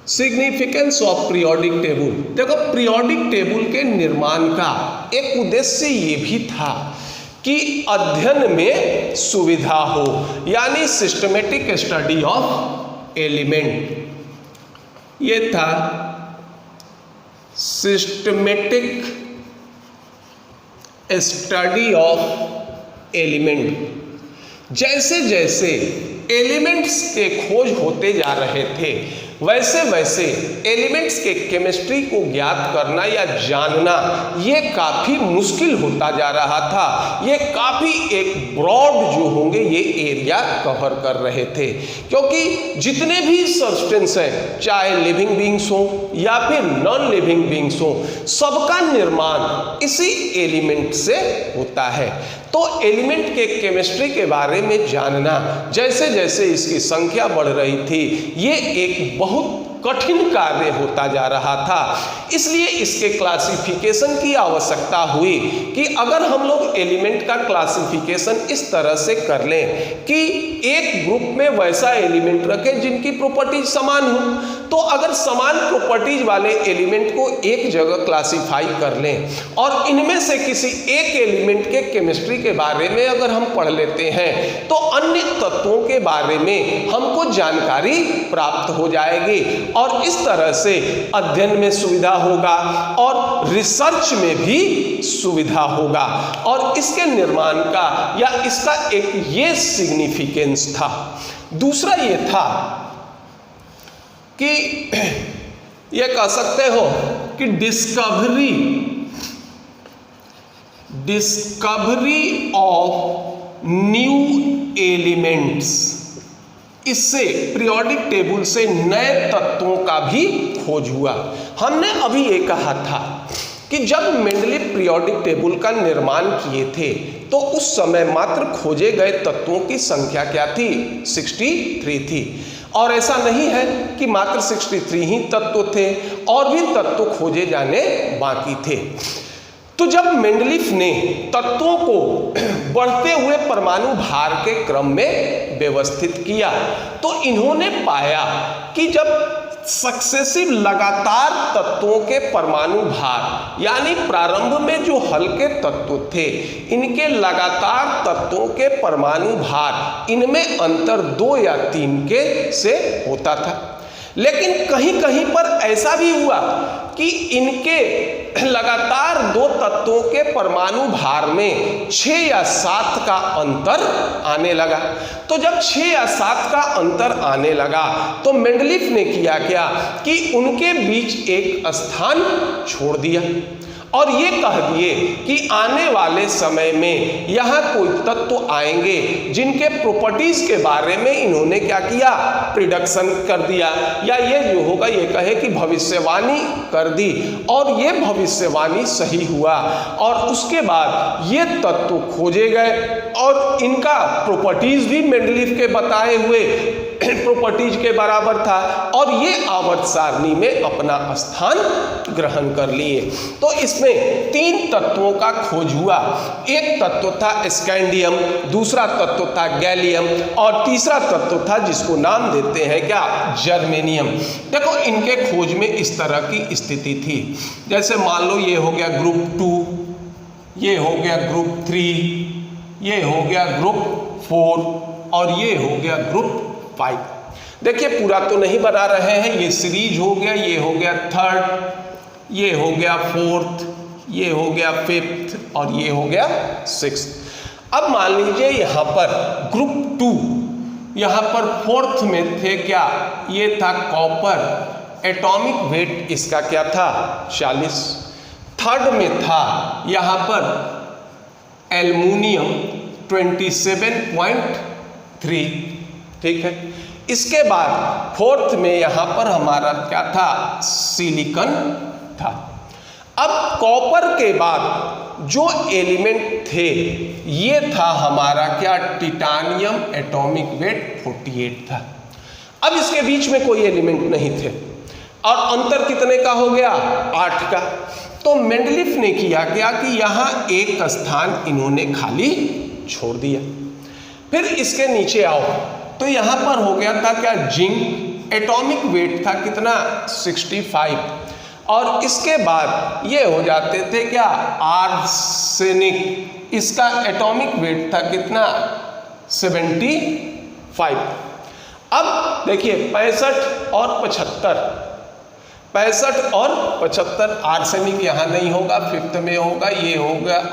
Significance of periodic table, देखो पीरियोडिक टेबल के निर्माण का एक उद्देश्य ये भी था कि अध्ययन में सुविधा हो, यानी सिस्टमेटिक स्टडी ऑफ एलिमेंट। ये था सिस्टमेटिक स्टडी ऑफ एलिमेंट। जैसे जैसे एलिमेंट्स के खोज होते जा रहे थे वैसे वैसे एलिमेंट्स के केमिस्ट्री को ज्ञात करना या जानना ये काफ़ी मुश्किल होता जा रहा था। ये काफ़ी एक ब्रॉड जो होंगे ये एरिया कवर कर रहे थे, क्योंकि जितने भी सब्सटेंस हैं, चाहे लिविंग बींग्स हो या फिर नॉन लिविंग बींग्स हो, सबका निर्माण इसी एलिमेंट से होता है। तो एलिमेंट के केमिस्ट्री के बारे में जानना जैसे जैसे इसकी संख्या बढ़ रही थी, ये एक बहुत कठिन कार्य होता जा रहा था। इसलिए इसके क्लासिफिकेशन की आवश्यकता हुई कि अगर हम लोग एलिमेंट का क्लासिफिकेशन इस तरह से कर लें कि एक ग्रुप में वैसा एलिमेंट रखें जिनकी प्रॉपर्टीज समान हो, तो अगर समान प्रॉपर्टीज वाले एलिमेंट को एक जगह क्लासिफाई कर लें और इनमें से किसी एक एलिमेंट के केमिस्ट्री के बारे में अगर हम पढ़ लेते हैं तो अन्य तत्वों के बारे में हमको जानकारी प्राप्त हो जाएगी और इस तरह से अध्ययन में सुविधा होगा और रिसर्च में भी सुविधा होगा। और इसके निर्माण का या इसका एक ये सिग्निफिकेंस था। दूसरा ये था कि ये कह सकते हो कि डिस्कवरी ऑफ न्यू एलिमेंट्स, इससे पीरियोडिक टेबल से नए तत्वों का भी खोज हुआ। हमने अभी ये कहा था कि जब मेंडलीफ पीरियोडिक टेबल का निर्माण किए थे तो उस समय मात्र खोजे गए तत्वों की संख्या क्या थी, 63 थी। और ऐसा नहीं है कि मात्र 63 ही तत्व थे, और भी तत्व खोजे जाने बाकी थे। तो जब मेंडलीफ ने तत्वों को बढ़ते हुए परमाणु भार के क्रम में व्यवस्थित किया तो इन्होंने पाया कि जब सक्सेसिव लगातार तत्वों के परमाणु भार, यानी प्रारंभ में जो हल्के तत्व थे इनके लगातार तत्वों के परमाणु भार, इनमें अंतर 2 या 3 के से होता था। लेकिन कहीं कहीं पर ऐसा भी हुआ कि इनके लगातार 2 तत्वों के परमाणु भार में 6 या 7 का अंतर आने लगा। तो जब 6 या 7 का अंतर आने लगा तो मेंडलीफ ने किया क्या कि उनके बीच एक स्थान छोड़ दिया और ये कह दिए कि आने वाले समय में यहाँ कोई तत्व आएंगे जिनके प्रॉपर्टीज के बारे में इन्होंने क्या किया, प्रिडिक्शन कर दिया, या ये जो होगा ये कहे कि भविष्यवाणी कर दी। और ये भविष्यवाणी सही हुआ और उसके बाद ये तत्व खोजे गए और इनका प्रॉपर्टीज भी मेंडलीफ के बताए हुए प्रॉपर्टीज के बराबर था और ये आवर्त सारणी में अपना स्थान ग्रहण कर लिए। तो इसमें 3 तत्वों का खोज हुआ। एक तत्व था स्कैंडियम, दूसरा तत्व था गैलियम और तीसरा तत्व था जिसको नाम देते हैं क्या, जर्मेनियम। देखो इनके खोज में इस तरह की स्थिति थी, जैसे मान लो ये हो गया ग्रुप 2, ये हो गया ग्रुप 3, ये हो गया ग्रुप 4 और ये हो गया ग्रुप 5। देखिए पूरा तो नहीं बना रहे हैं, ये सीरीज हो गया, ये हो गया 3rd, ये हो गया 4th, ये हो गया 5th और ये हो गया 6th। अब मान लीजिए यहाँ पर ग्रुप 2, यहाँ पर 4th में थे क्या, ये था कॉपर, एटॉमिक वेट इसका क्या था 40। 3rd में था यहाँ पर एल्युमिनियम 27.3, ठीक है। इसके बाद फोर्थ में यहाँ पर हमारा क्या था, सिलिकॉन था। अब कॉपर के बाद जो एलिमेंट थे ये था हमारा क्या, टिटानियम, एटॉमिक वेट 48 था। अब इसके बीच में कोई एलिमेंट नहीं थे और अंतर कितने का हो गया, 8 का। तो मेंडलीफ ने किया क्या कि यहाँ एक स्थान इन्होंने खाली छोड़ दिया। फिर इसके नीचे आओ तो यहाँ पर हो गया था क्या, जिंक, एटॉमिक वेट था कितना, 65, और इसके बाद ये हो जाते थे क्या, आर्सेनिक, इसका एटॉमिक वेट था कितना, 75। अब देखिए 65 और 75, 65 और 75, आर्सेनिक यहाँ नहीं होगा, 5th में होगा, ये होगा,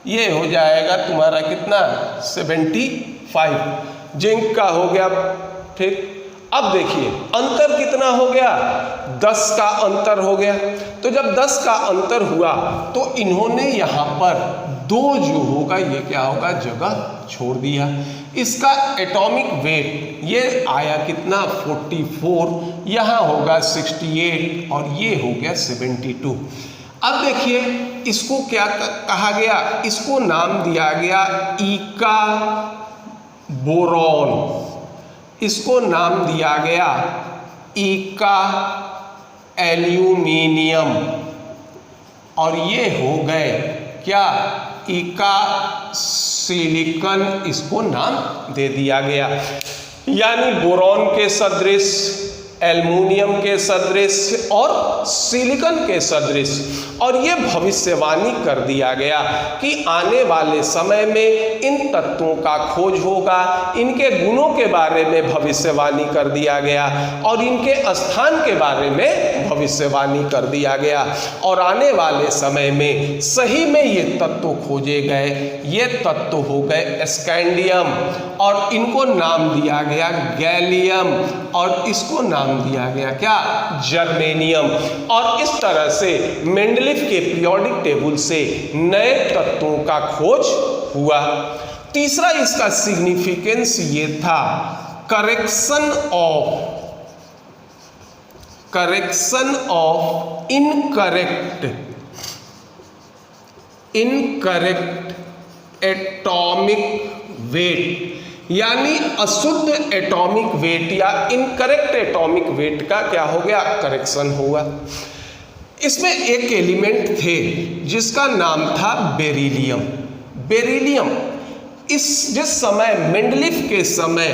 ये हो जाएगा तुम्हारा कितना, 75, जिंक का हो गया। ठीक, अब देखिए अंतर कितना हो गया, 10 का अंतर हो गया। तो जब 10 का अंतर हुआ तो इन्होंने यहाँ पर 2 जो होगा ये क्या होगा, जगह छोड़ दिया। इसका एटॉमिक वेट ये आया कितना, 44, यहाँ होगा 68 और ये हो गया 72। अब देखिए इसको क्या कहा गया, इसको नाम दिया गया इका बोरॉन, इसको नाम दिया गया इका एल्यूमिनियम, और ये हो गए क्या, इका सिलिकॉन, इसको नाम दे दिया गया। यानी बोरॉन के सदृश, एल्युमिनियम के सदृश और सिलिकॉन के सदृश, और ये भविष्यवाणी कर दिया गया कि आने वाले समय में इन तत्वों का खोज होगा। इनके गुणों के बारे में भविष्यवाणी कर दिया गया और इनके स्थान के बारे में भविष्यवाणी कर दिया गया, और आने वाले समय में सही में ये तत्व खोजे गए। ये तत्व हो गए स्कैंडियम, और इनको नाम दिया गया गैलियम, और इसको नाम दिया गया क्या, जर्मेनियम। और इस तरह से मेंडलीफ के पीरियोडिक टेबल से नए तत्वों का खोज हुआ। तीसरा इसका सिग्निफिकेंस ये था, correction of incorrect atomic weight, यानी अशुद्ध एटॉमिक वेट या इनकरेक्ट एटॉमिक वेट का क्या हो गया, करेक्शन हुआ। इसमें एक एलिमेंट थे जिसका नाम था बेरिलियम। बेरिलियम जिस समय मेंडलीफ के समय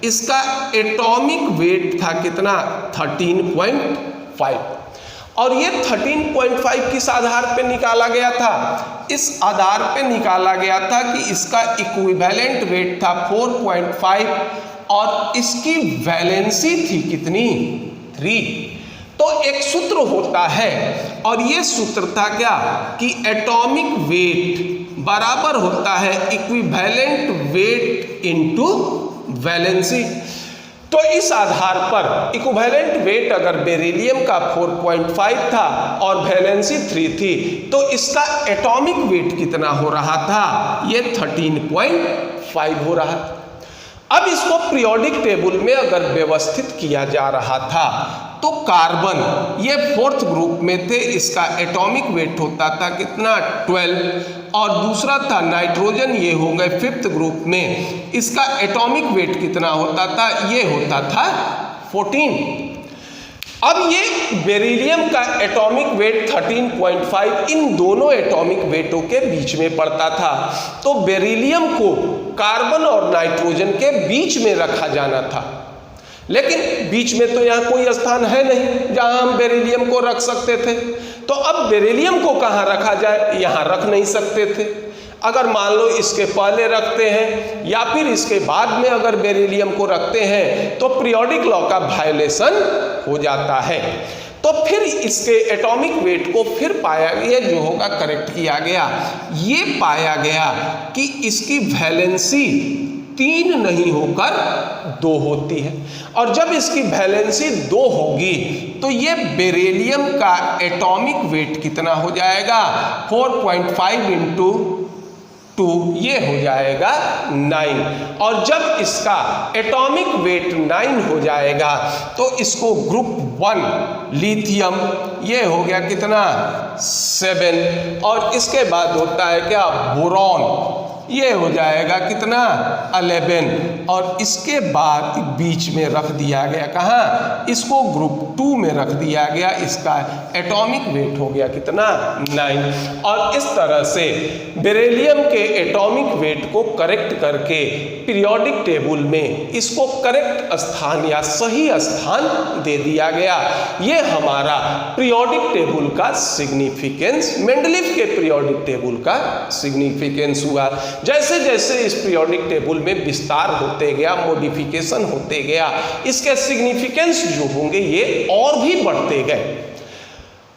इसका एटॉमिक वेट था कितना, 13.5, और ये 13.5 किस आधार पे निकाला गया था, इस आधार पे निकाला गया था कि इसका इक्विवेलेंट वेट था 4.5 और इसकी वैलेंसी थी कितनी, 3। तो एक सूत्र होता है और ये सूत्र था क्या कि एटॉमिक वेट बराबर होता है इक्विवेलेंट वेट इनटू वैलेंसी। तो इस आधार पर इक्विवेलेंट वेट अगर बेरिलियम का 4.5 था और वैलेंसी 3 थी, तो इसका एटॉमिक वेट कितना हो रहा था, ये 13.5 हो रहा था। अब इसको पीरियोडिक टेबल में अगर व्यवस्थित किया जा रहा था तो कार्बन ये 4th ग्रुप में थे, इसका एटॉमिक वेट होता था कितना, 12, और दूसरा था नाइट्रोजन, ये हो गए 5th ग्रुप में, इसका एटॉमिक वेट कितना होता था, ये होता था 14। अब ये बेरिलियम का एटॉमिक वेट 13.5 इन दोनों एटॉमिक वेटों के बीच में पड़ता था। तो बेरिलियम को कार्बन और नाइट्रोजन के बीच में रखा जाना था, लेकिन बीच में तो यहाँ कोई स्थान है नहीं जहाँ हम बेरिलियम को रख सकते थे। तो अब बेरिलियम को कहाँ रखा जाए, यहाँ रख नहीं सकते थे। अगर मान लो इसके पहले रखते हैं या फिर इसके बाद में अगर बेरिलियम को रखते हैं तो पीरियोडिक लॉ का वायलेशन हो जाता है। तो फिर इसके एटॉमिक वेट को फिर पाया गया, जो होगा करेक्ट किया गया, ये पाया गया कि इसकी वैलेंसी 3 नहीं होकर 2 होती है, और जब इसकी वैलेंसी 2 होगी तो ये बेरिलियम का एटॉमिक वेट कितना हो जाएगा, 4.5 इंटू 2, ये हो जाएगा 9। और जब इसका एटॉमिक वेट 9 हो जाएगा तो इसको ग्रुप 1 लिथियम, ये हो गया कितना 7। और इसके बाद होता है क्या बोरॉन, ये हो जाएगा कितना 11। और इसके बाद बीच में रख दिया गया कहाँ, इसको ग्रुप 2 में रख दिया गया, इसका एटॉमिक वेट हो गया कितना 9। और इस तरह से बेरिलियम के एटॉमिक वेट को करेक्ट करके पीरियोडिक टेबल में इसको करेक्ट स्थान या सही स्थान दे दिया गया। ये हमारा पीरियोडिक टेबल का सिग्निफिकेंस, मेंडलीफ के पीरियोडिक टेबल का सिग्निफिकेंस हुआ। जैसे जैसे इस पीरियोडिक टेबल में विस्तार होते गया, मॉडिफिकेशन होते गया, इसके सिग्निफिकेंस जो होंगे ये और भी बढ़ते गए।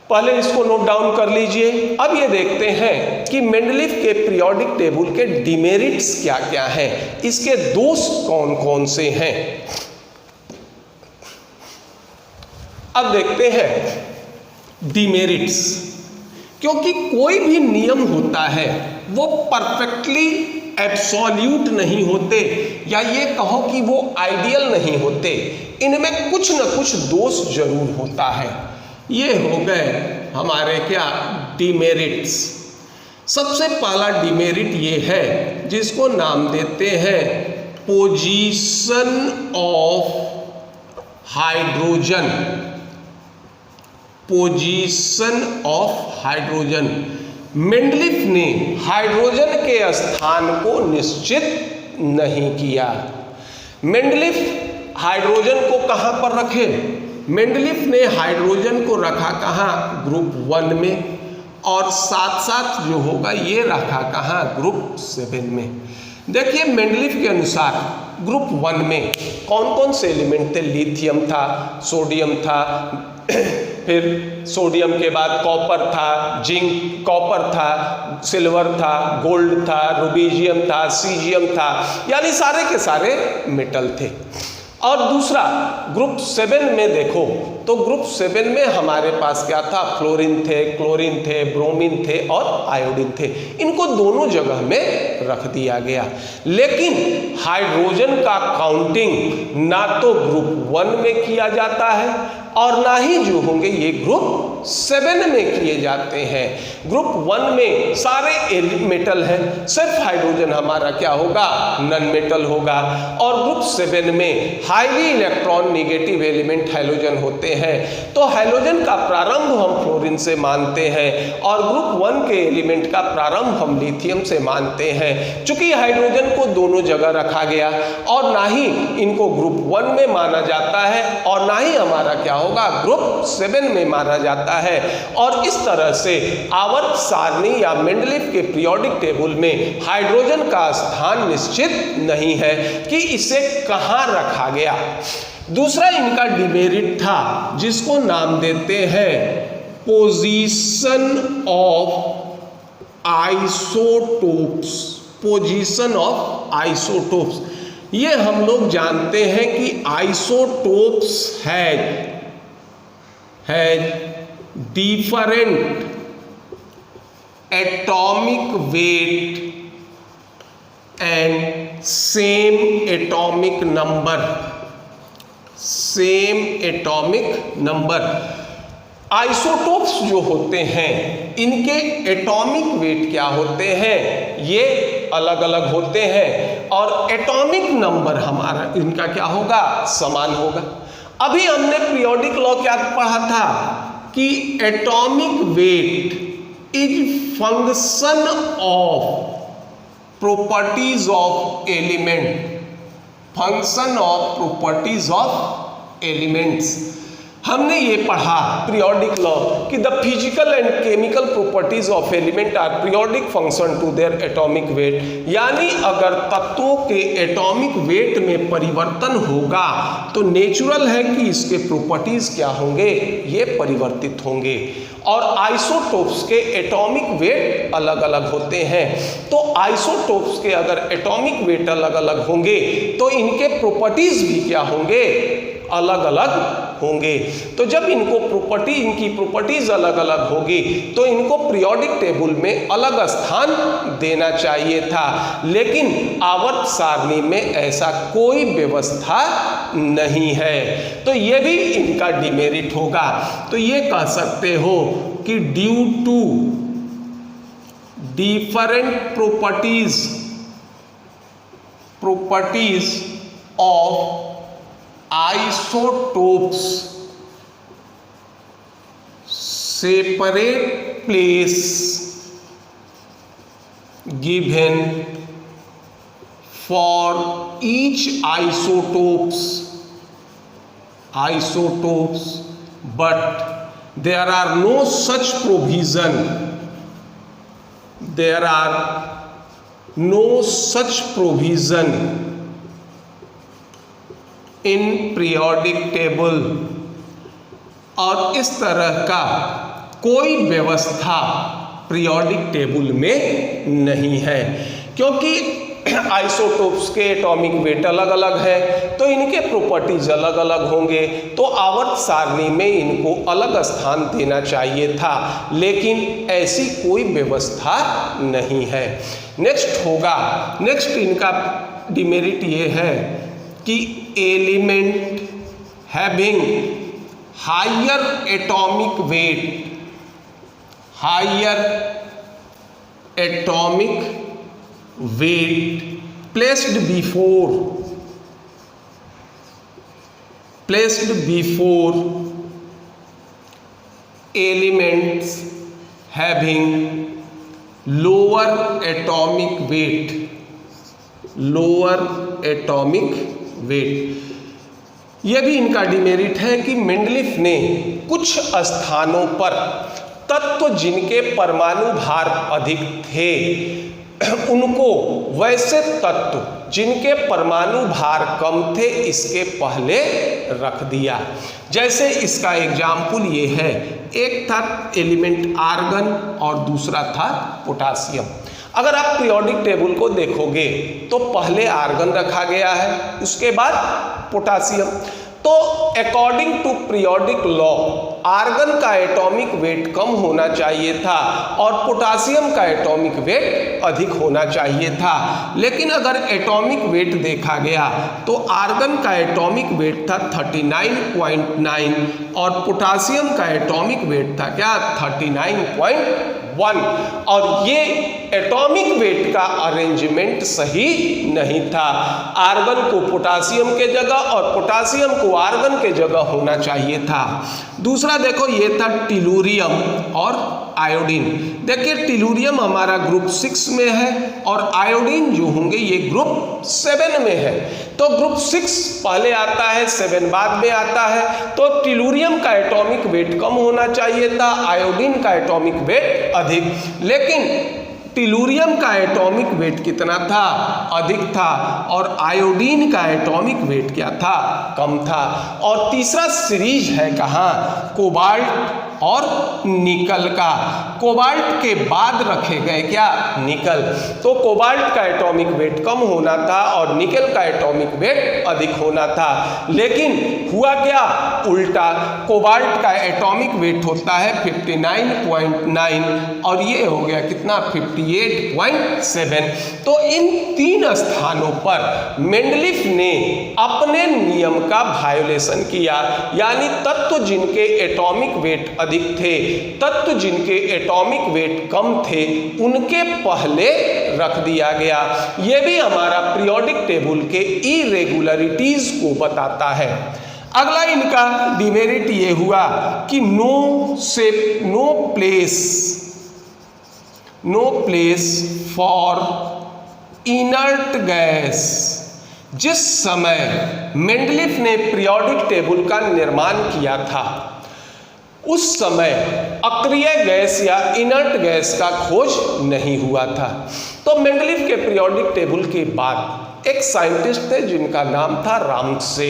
पहले इसको नोट डाउन कर लीजिए। अब ये देखते हैं कि मेंडलीफ के पीरियोडिक टेबल के डिमेरिट्स क्या क्या हैं, इसके दोष कौन कौन से हैं। अब देखते हैं डिमेरिट्स। क्योंकि कोई भी नियम होता है वो परफेक्टली एब्सोल्यूट नहीं होते, या ये कहो कि वो आइडियल नहीं होते, इनमें कुछ न कुछ दोष जरूर होता है। ये हो गए हमारे क्या डिमेरिट्स। सबसे पहला डिमेरिट ये है जिसको नाम देते हैं position of hydrogen. Position of hydrogen, Mendeleev ने हाइड्रोजन के स्थान को निश्चित नहीं किया। मेंडलीफ हाइड्रोजन को कहाँ पर रखे, मेंडलीफ ने हाइड्रोजन को रखा कहाँ, ग्रुप 1 में, और साथ साथ जो होगा ये रखा कहाँ, ग्रुप 7 में। देखिए मेंडलीफ के अनुसार ग्रुप 1 में कौन कौन से एलिमेंट थे, लिथियम था, सोडियम था, फिर सोडियम के बाद कॉपर था, जिंक, कॉपर था, सिल्वर था, गोल्ड था, रुबीजियम था, सीजियम था, यानी सारे के सारे मेटल थे। और दूसरा ग्रुप 7 में देखो तो ग्रुप 7 में हमारे पास क्या था, फ्लोरीन थे, क्लोरीन थे, ब्रोमीन थे और आयोडीन थे। इनको दोनों जगह में रख दिया गया। लेकिन हाइड्रोजन का काउंटिंग ना तो ग्रुप 1 में किया जाता है और ना ही जो होंगे ये ग्रुप 7 में किए जाते हैं। ग्रुप 1 में सारे मेटल हैं, सिर्फ हाइड्रोजन हमारा क्या होगा, नॉन मेटल होगा। और ग्रुप 7 में highly electron negative element halogen होते हैं। तो हैलोजन का प्रारंभ हम फ्लोरीन से मानते हैं और ग्रुप 1 के एलिमेंट का प्रारंभ हम लिथियम से मानते हैं। चूंकि हाइड्रोजन को दोनों जगह रखा गया और ना ही इनको ग्रुप 1 में माना जाता है और ना ही हमारा क्या होगा, ग्रुप 7 में माना जाता है। और इस तरह से आवर्त सारणी या मेंडलीफ के पीरियोडिक टेबल में हाइड्रोजन का स्थान निश्चित नहीं है कि इसे कहां रखा गया। दूसरा इनका डिमेरिट था जिसको नाम देते हैं position of isotopes. Position of isotopes, ये हम लोग जानते हैं कि isotopes has different atomic weight and same atomic number. Same atomic number. Isotopes जो होते हैं इनके एटॉमिक वेट क्या होते हैं, ये अलग अलग होते हैं और एटॉमिक नंबर हमारा इनका क्या होगा, समान होगा। अभी हमने पीरियोडिक लॉ क्या पढ़ा था कि atomic weight is function of properties of element. Function of properties of elements. हमने ये पढ़ा पीरियोडिक लॉ कि the physical and chemical properties of element are periodic function to their atomic weight. यानी अगर तत्वों के एटॉमिक वेट में परिवर्तन होगा तो नेचुरल है कि इसके प्रॉपर्टीज क्या होंगे, ये परिवर्तित होंगे। और आइसोटोप्स के एटॉमिक वेट अलग अलग होते हैं। तो आइसोटोप्स के अगर एटॉमिक वेट अलग अलग होंगे तो इनके प्रॉपर्टीज भी क्या होंगे, अलग अलग होंगे। तो जब इनकी प्रॉपर्टीज अलग अलग होगी तो इनको पीरियोडिक टेबल में अलग स्थान देना चाहिए था, लेकिन आवर्त सारणी में ऐसा कोई व्यवस्था नहीं है। तो ये भी इनका डिमेरिट होगा। तो ये कह सकते हो कि due to different properties of isotopes, separate place given for each isotopes, but there are no such provision. There are no such provision in periodic table, और इस तरह का कोई व्यवस्था पीरियोडिक टेबल में नहीं है, क्योंकि आइसोटोप्स के एटॉमिक वेट अलग अलग है तो इनके प्रॉपर्टीज अलग अलग होंगे, तो आवर्त सारणी में इनको अलग स्थान देना चाहिए था, लेकिन ऐसी कोई व्यवस्था नहीं है। नेक्स्ट इनका डिमेरिट ये है कि element having higher atomic weight placed before elements having lower atomic weight। यह भी इनका डिमेरिट है कि मेंडलीफ ने कुछ स्थानों पर तत्व जिनके परमाणु भार अधिक थे उनको वैसे तत्व जिनके परमाणु भार कम थे इसके पहले रख दिया। जैसे इसका एग्जाम्पल ये है, एक था एलिमेंट आर्गन और दूसरा था पोटासियम। अगर आप पीरियोडिक टेबल को देखोगे तो पहले आर्गन रखा गया है, उसके बाद पोटासियम। तो according to periodic law argon का एटॉमिक वेट कम होना चाहिए था और पोटासियम का एटॉमिक वेट अधिक होना चाहिए था, लेकिन अगर एटॉमिक वेट देखा गया तो आर्गन का एटॉमिक वेट था 39.9 और पोटासियम का एटॉमिक वेट था क्या 39.1, और ये एटॉमिक वेट का अरेंजमेंट सही नहीं था। आर्गन को पोटासियम के जगह और पोटासियम को आर्गन के जगह होना चाहिए था। दूसरा देखो ये था टिलूरियम और आयोडीन। देखिए टिलूरियम हमारा ग्रुप 6 में है और आयोडीन जो होंगे ये ग्रुप 7 में है। तो ग्रुप 6 पहले आता है, 7 बाद में आता है। तो टिलूरियम का एटॉमिक वेट कम होना चाहिए था, आयोडीन का एटॉमिक वेट अधिक, लेकिन टिलूरियम का एटॉमिक वेट कितना था, अधिक था, और आयोडीन का एटॉमिक वेट क्या था, कम था। और तीसरा सीरीज है कहाँ, कोबाल्ट और निकल का। कोबाल्ट के बाद रखे गए क्या, निकल। तो कोबाल्ट का एटॉमिक वेट कम होना था और निकल का एटॉमिक वेट अधिक होना था, लेकिन हुआ क्या, उल्टा। कोबाल्ट का एटॉमिक वेट होता है 59.9 और ये हो गया कितना 58.7। तो इन 3 स्थानों पर मेंडलीफ ने अपने नियम का वायोलेशन किया, यानी तत्व जिनके एटॉमिक वेट अधिक थे, तत्व जिनके एटॉमिक वेट कम थे, उनके पहले रख दिया गया। यह भी हमारा पीरियोडिक टेबल के इरेगुलरिटीज को बताता है। अगला इनका डिमेरिट ये हुआ कि no place for inert gas. जिस समय मेंडलीफ ने पीरियोडिक टेबल का निर्माण किया था उस समय अक्रिय गैस या इनर्ट गैस का खोज नहीं हुआ था। तो मेंडलीफ के पीरियोडिक टेबल के बाद एक साइंटिस्ट थे जिनका नाम था रामसे।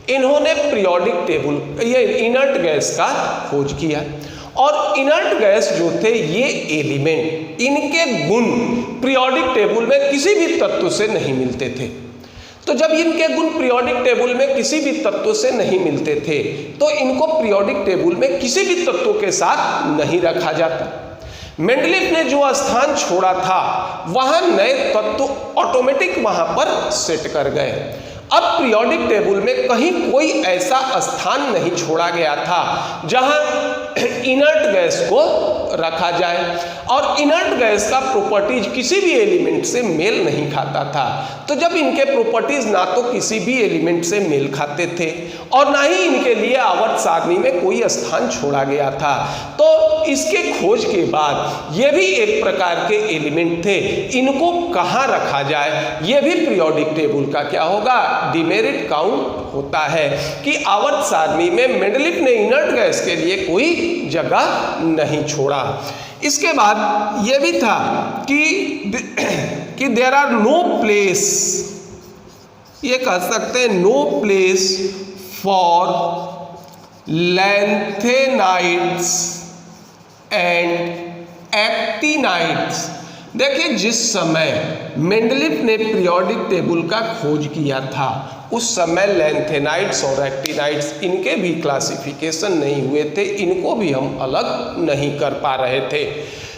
इन्होंने पीरियोडिक टेबल ये इनर्ट गैस का खोज किया, और इनर्ट गैस जो थे ये एलिमेंट, इनके गुण पीरियोडिक टेबल में किसी भी तत्व से नहीं मिलते थे। तो जब इनके गुण पीरियोडिक टेबल में किसी भी तत्व से नहीं मिलते थे तो इनको पीरियोडिक टेबल में किसी भी तत्व के साथ नहीं रखा जाता। मेंडलीफ ने जो स्थान छोड़ा था वहां नए तत्व ऑटोमेटिक वहां पर सेट कर गए। अब पीरियोडिक टेबल में कहीं कोई ऐसा स्थान नहीं छोड़ा गया था जहां इनर्ट गैस को रखा जाए, और इनर्ट गैस का प्रॉपर्टीज किसी भी एलिमेंट से मेल नहीं खाता था। तो जब इनके प्रॉपर्टीज ना तो किसी भी एलिमेंट से मेल खाते थे और ना ही इनके लिए आवर्त सारणी में कोई स्थान छोड़ा गया था, तो इसके खोज के बाद ये भी एक प्रकार के एलिमेंट थे, इनको कहाँ रखा जाए ये भी पीरियोडिक टेबल का क्या होगा, डिमेरिट काउंट होता है कि आवर्त सारणी में मेंडलीफ ने इनर्ट गैस के लिए कोई जगह नहीं छोड़ा। इसके बाद ये भी था कि देयर आर नो प्लेस, ये कह सकते हैं no place for lanthanides and actinides. देखिए, जिस समय मेंडलीफ ने पीरियोडिक टेबल का खोज किया था उस समय लैंथेनाइड्स और एक्टिनाइड्स इनके भी क्लासिफिकेशन नहीं हुए थे, इनको भी हम अलग नहीं कर पा रहे थे।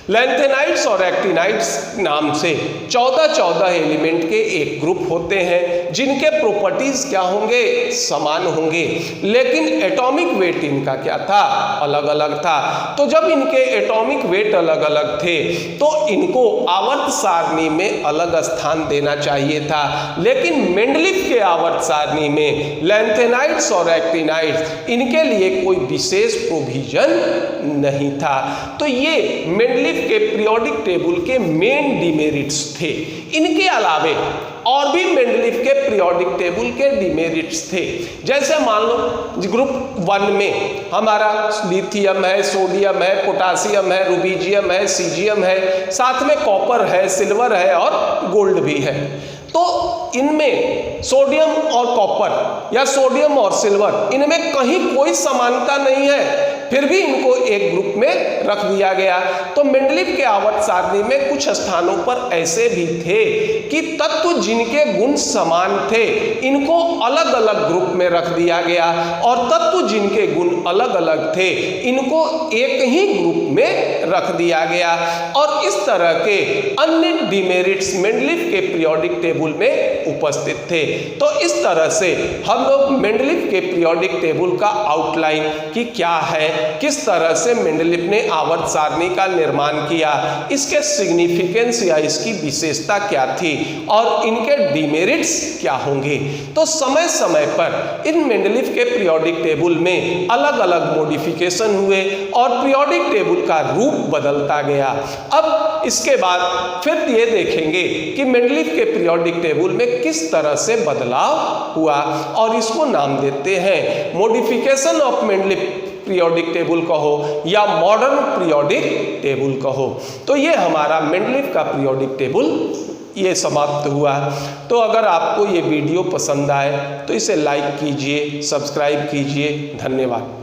लैंथेनाइड्स और एक्टिनाइड्स नाम से 14 एलिमेंट के एक ग्रुप होते हैं जिनके प्रॉपर्टीज क्या होंगे, समान होंगे, लेकिन एटॉमिक वेट इनका क्या था, अलग अलग था। तो जब इनके एटॉमिक वेट अलग अलग थे तो इनको आवर्त सारणी में अलग स्थान देना चाहिए था, लेकिन मेंडलीफ के आवर्त सारणी में लैंथेनाइड्स और एक्टिनाइड्स इनके लिए कोई विशेष प्रोविजन नहीं था। तो ये मेंडलीफ के पीरियोडिक टेबल के मेन डिमेरिट्स थे। इनके अलावे और भी मेंडलीफ के पीरियोडिक टेबल के डिमेरिट्स थे। जैसे मान लो ग्रुप 1 में हमारा लिथियम है, सोडियम है, पोटासियम है, रुबीजियम है, सीजियम है, साथ में कॉपर है, सिल्वर है और गोल्ड भी है। तो इनमें सोडियम और कॉपर या सोडियम और सिल्वर इनमें कहीं कोई समानता नहीं है, फिर भी इनको एक ग्रुप में रख दिया गया। तो मेंडलीफ के आवर्त सारणी में कुछ स्थानों पर ऐसे भी थे कि तत्व जिनके गुण समान थे इनको अलग अलग ग्रुप में रख दिया गया, और तत्व जिनके गुण अलग अलग थे इनको एक ही ग्रुप में रख दिया गया। और इस तरह के अन्य डिमेरिट्स मेंडलीफ के पीरियोडिक टेबल में उपस्थित थे। तो इस तरह से हम लोग मेंडलीफ के पीरियोडिक टेबल का आउटलाइन कि क्या है, किस तरह से मेंडलीफ ने आवर्त सारणी का निर्माण किया, इसके सिग्निफिकेंस या इसकी विशेषता क्या थी और इनके डिमेरिट्स क्या होंगे। तो समय समय पर इन मेंडलीफ के पीरियोडिक टेबल में अलग अलग मॉडिफिकेशन हुए और पीरियोडिक टेबल का रूप बदलता गया। अब इसके बाद फिर ये देखेंगे कि मेंडलीफ के पीरियोडिक टेबल में किस तरह से बदलाव हुआ, और इसको नाम देते हैं modification of Mendeleev periodic table कहो या मॉडर्न पीरियोडिक टेबल कहो। तो ये हमारा मेंडलीफ का पीरियोडिक टेबल ये समाप्त हुआ। तो अगर आपको ये वीडियो पसंद आए तो इसे लाइक कीजिए, सब्सक्राइब कीजिए। धन्यवाद।